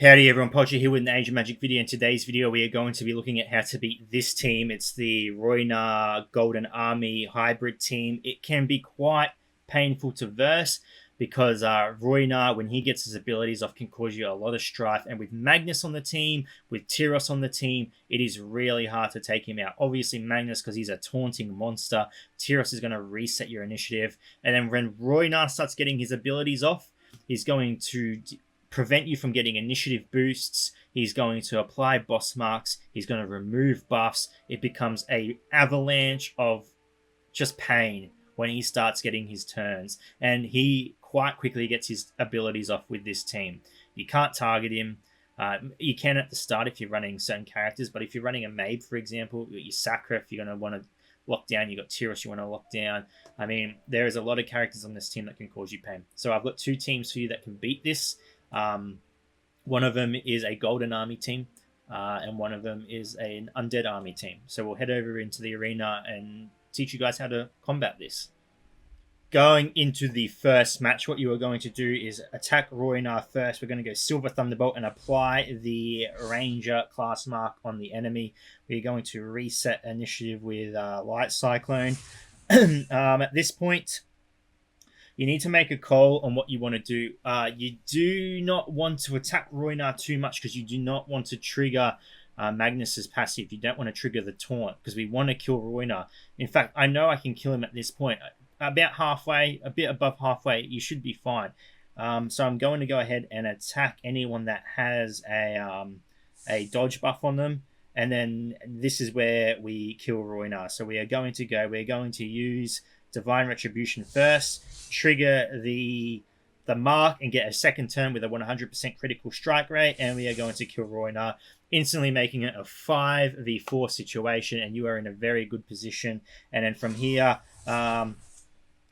Howdy everyone, Podger here with an Age of Magic video. In today's video we are going to be looking at how to beat this team. It's the Roinar Golden Army hybrid team. It can be quite painful to verse because Roinar, when he gets his abilities off, can cause you a lot of strife. And with Magnus on the team, with Tyros on the team, it is really hard to take him out. Obviously Magnus, because he's a taunting monster. Tyros is going to reset your initiative. And then when Roinar starts getting his abilities off, he's going to prevent you from getting initiative boosts. He's going to apply boss marks. He's going to remove buffs. It becomes a avalanche of just pain when he starts getting his turns. And he quite quickly gets his abilities off with this team. You can't target him. You can at the start if you're running certain characters, but if you're running a Maid, for example, you got your Sakura, if you're going to want to lock down, you got Tyros you want to lock down. I mean, there is a lot of characters on this team that can cause you pain. So I've got two teams for you that can beat this. One of them is a Golden Army team, and one of them is an Undead Army team. So we'll head over into the arena and teach you guys how to combat this. Going into the first match, what you are going to do is attack Roinar first. We're going to go Silver Thunderbolt and apply the Ranger class mark on the enemy. We're going to reset initiative with Light Cyclone. At this point, you need to make a call on what you want to do. You do not want to attack Roinar too much because you do not want to trigger Magnus's passive. You don't want to trigger the taunt because we want to kill Roinar. In fact, I know I can kill him at this point. About halfway, a bit above halfway, you should be fine. So I'm going to go ahead and attack anyone that has a dodge buff on them. And then this is where we kill Roinar. So we're going to use Divine Retribution first, trigger the mark and get a second turn with a 100% critical strike rate, and we are going to kill Roinar, instantly making it a 5v4 situation, and you are in a very good position. And then from here,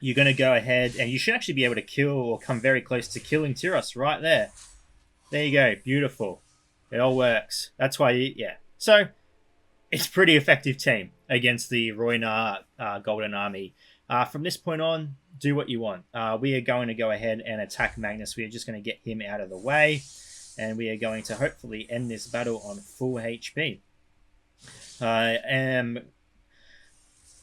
you're going to go ahead, and you should actually be able to kill or come very close to killing Tyros right there. There you go, beautiful. It all works. That's why, yeah. So, it's a pretty effective team against the Roinar Golden Army. From this point on, do what you want. We are going to go ahead and attack Magnus. We are just going to get him out of the way. And we are going to hopefully end this battle on full HP. I am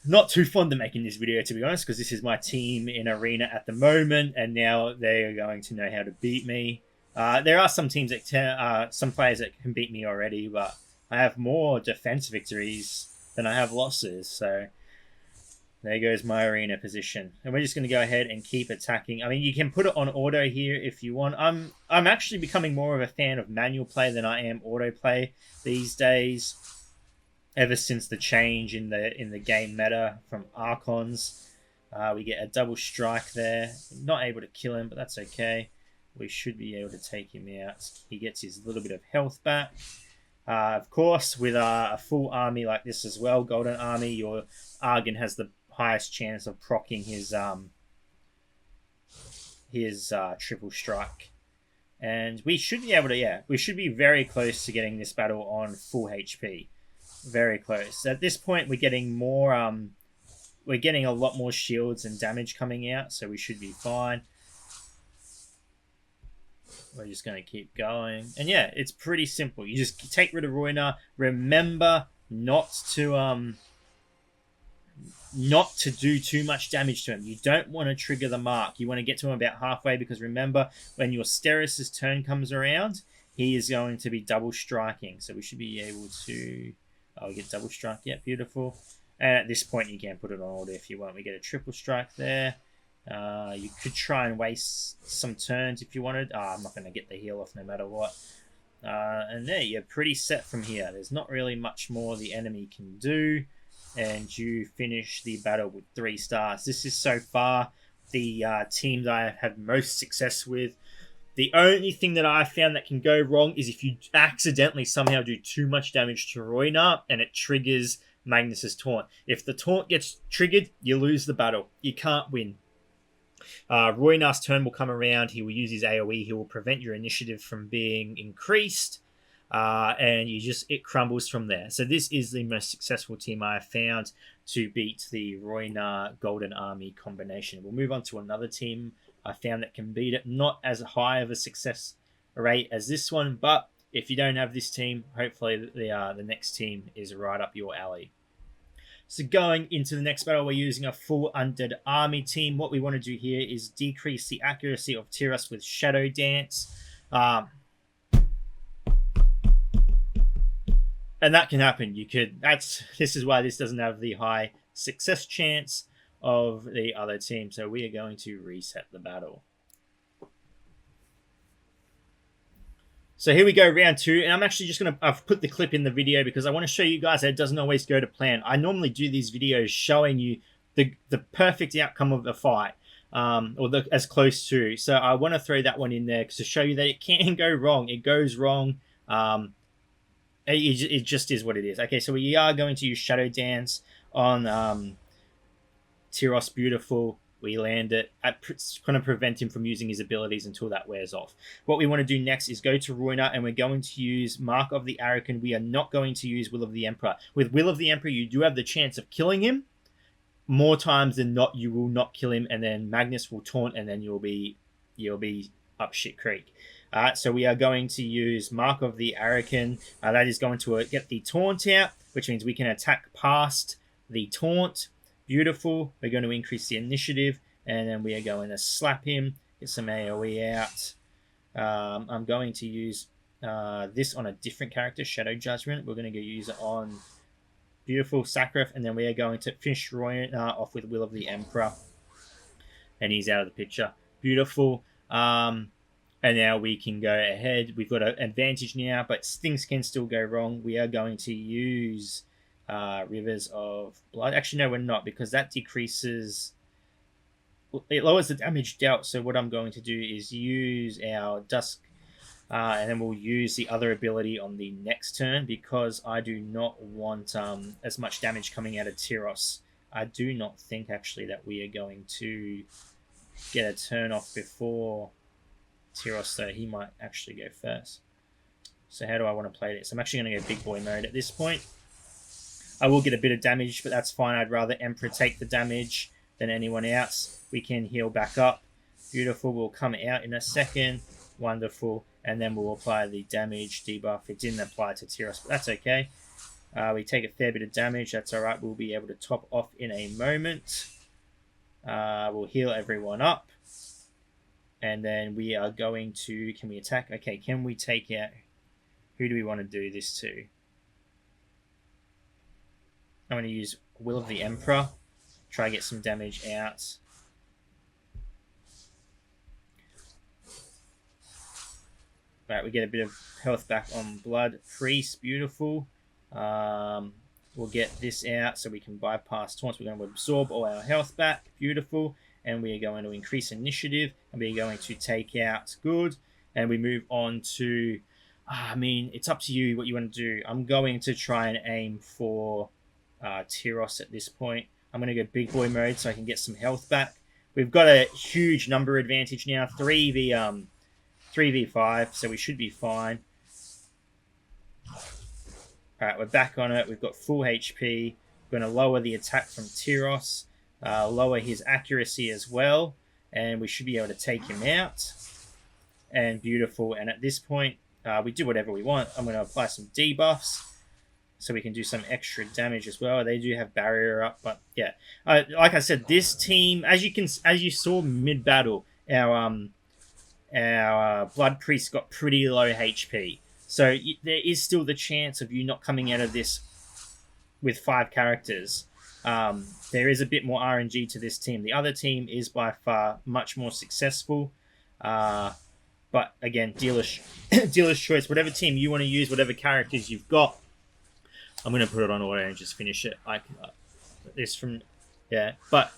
not too fond of making this video, to be honest, because this is my team in arena at the moment. And now they are going to know how to beat me. There are some teams that some players that can beat me already, but I have more defense victories than I have losses. So there goes my arena position. And we're just going to go ahead and keep attacking. I mean, you can put it on auto here if you want. I'm actually becoming more of a fan of manual play than I am auto play these days. Ever since the change in the game meta from Archons. We get a double strike there. Not able to kill him, but that's okay. We should be able to take him out. He gets his little bit of health back. Of course, with a full army like this as well, Golden Army, your Argon has the highest chance of proccing his triple strike. And we should be able to, we should be very close to getting this battle on full HP. Very close. At this point, we're getting more, we're getting a lot more shields and damage coming out, so we should be fine. We're just going to keep going. And yeah, it's pretty simple. You just take rid of Roinar. Remember not to do too much damage to him. You don't want to trigger the mark. You want to get to him about halfway, because remember, when your Steris's turn comes around, he is going to be double striking. So we should be able to... Oh, we get double strike. Yeah, beautiful. And at this point, you can put it on order if you want. We get a triple strike there. You could try and waste some turns if you wanted. I'm not going to get the heal off no matter what. And there, you're pretty set from here. There's not really much more the enemy can do. And you finish the battle with 3 stars. This is so far the team that I have had most success with. The only thing that I found that can go wrong is if you accidentally somehow do too much damage to Roinar and it triggers Magnus's taunt. If the taunt gets triggered, you lose the battle. You can't win. Roinar's turn will come around. He will use his AoE. He will prevent your initiative from being increased. And it crumbles from there. So this is the most successful team I have found to beat the Roinar Golden Army combination. We'll move on to another team I found that can beat it. Not as high of a success rate as this one, but if you don't have this team, hopefully the next team is right up your alley. So going into the next battle, we're using a full undead army team. What we want to do here is decrease the accuracy of Tyros with Shadow Dance. And that can happen. This is why this doesn't have the high success chance of the other team. So we are going to reset the battle. So here we go, round 2, and I'm actually just I've put the clip in the video because I want to show you guys that it doesn't always go to plan. I normally do these videos showing you the perfect outcome of the fight, as close to. So I want to throw that one in there to show you that it can go wrong. It goes wrong. It just is what it is. Okay, so we are going to use Shadow Dance on Tyros Beautiful. We land it. It's going to prevent him from using his abilities until that wears off. What we want to do next is go to Roinar, and we're going to use Mark of the Archon. We are not going to use Will of the Emperor. With Will of the Emperor, you do have the chance of killing him. More times than not, you will not kill him, and then Magnus will taunt, and then you'll be up shit creek. So we are going to use Mark of the Archon. That is going to get the taunt out, which means we can attack past the taunt. Beautiful. We're going to increase the initiative, and then we are going to slap him, get some AoE out. I'm going to use this on a different character, Shadow Judgment. We're going to go use it on Beautiful Sacrif, and then we are going to finish Roinar off with Will of the Emperor, and he's out of the picture. Beautiful. And now we can go ahead. We've got an advantage now, but things can still go wrong. We are going to use Rivers of Blood. Actually, no, we're not, because that decreases. It lowers the damage dealt. So what I'm going to do is use our Dusk, and then we'll use the other ability on the next turn, because I do not want as much damage coming out of Tyros. I do not think actually that we are going to get a turn off before Tyros, so he might actually go first. So how do I want to play this? I'm actually going to go big boy mode at this point. I will get a bit of damage, but that's fine. I'd rather Emperor take the damage than anyone else. We can heal back up. Beautiful. We'll come out in a second. Wonderful. And then we'll apply the damage debuff. It didn't apply to Tyros, but that's okay. We take a fair bit of damage. That's all right. We'll be able to top off in a moment. We'll heal everyone up. And then we are going to... Can we attack? Okay, can we take out... Who do we want to do this to? I'm going to use Will of the Emperor. Try to get some damage out. Right, we get a bit of health back on Blood Priest. Beautiful. We'll get this out so we can bypass taunts. We're going to absorb all our health back. Beautiful. And we are going to increase initiative. And we're going to take out good. And we move on to... I mean, it's up to you what you want to do. I'm going to try and aim for Tyros at this point. I'm going to go big boy mode so I can get some health back. We've got a huge number advantage now. 3v5, so we should be fine. Alright, we're back on it. We've got full HP. We're going to lower the attack from Tyros. Lower his accuracy as well. And we should be able to take him out. And beautiful. And at this point, we do whatever we want. I'm going to apply some debuffs so we can do some extra damage as well. They do have barrier up, but yeah. Like I said, this team, as you saw mid battle, our Blood Priest got pretty low HP. So there is still the chance of you not coming out of this with 5 characters. There is a bit more RNG to this team. The other team is by far much more successful. But again, dealer's choice. Whatever team you want to use, whatever characters you've got. I'm going to put it on auto and just finish it. But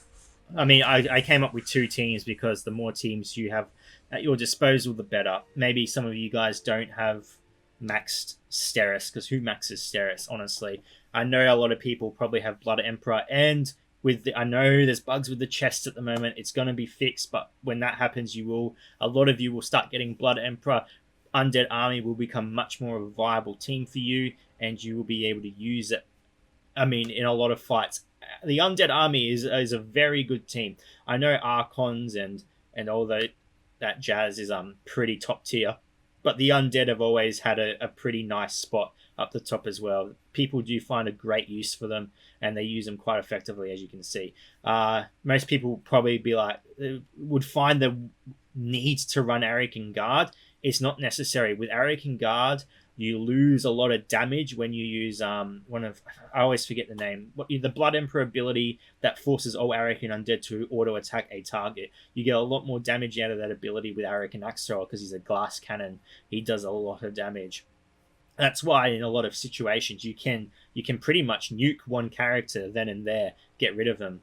I mean, I came up with 2 teams because the more teams you have at your disposal, the better. Maybe some of you guys don't have maxed Steris, because who maxes Steris, honestly? I know a lot of people probably have Blood Emperor, and I know there's bugs with the chest at the moment. It's going to be fixed, but when that happens, a lot of you will start getting Blood Emperor. Undead Army will become much more of a viable team for you, and you will be able to use it, I mean, in a lot of fights. The Undead Army is a very good team. I know Archons and all that jazz is pretty top tier, But the undead have always had a pretty nice spot up the top as well. People do find a great use for them, and they use them quite effectively, as you can see. Most people probably be like, would find the need to run Archon Guard. It's not necessary. With Archon Guard, you lose a lot of damage when you use one of, I always forget the name, the Blood Emperor ability that forces all Archon Undead to auto attack a target. You get a lot more damage out of that ability with Archon Axe Thrower because he's a glass cannon. He does a lot of damage. That's why in a lot of situations you can pretty much nuke one character then and there, get rid of them.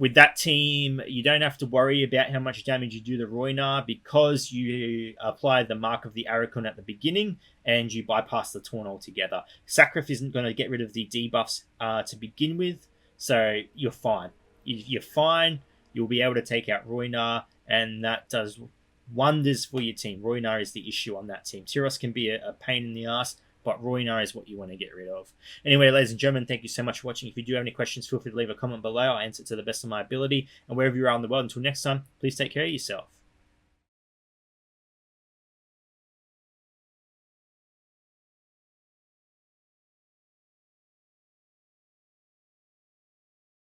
With that team, you don't have to worry about how much damage you do to Roinar because you apply the Mark of the Archon at the beginning and you bypass the Taunt altogether. Sacrif isn't going to get rid of the debuffs to begin with, so you're fine. You're fine. You'll be able to take out Roinar, and that does wonders for your team. Roinar is the issue on that team. Tyros can be a pain in the ass, but Roinar is what you want to get rid of. Anyway, ladies and gentlemen, thank you so much for watching. If you do have any questions, feel free to leave a comment below. I'll answer to the best of my ability. And wherever you are in the world, until next time, please take care of yourself.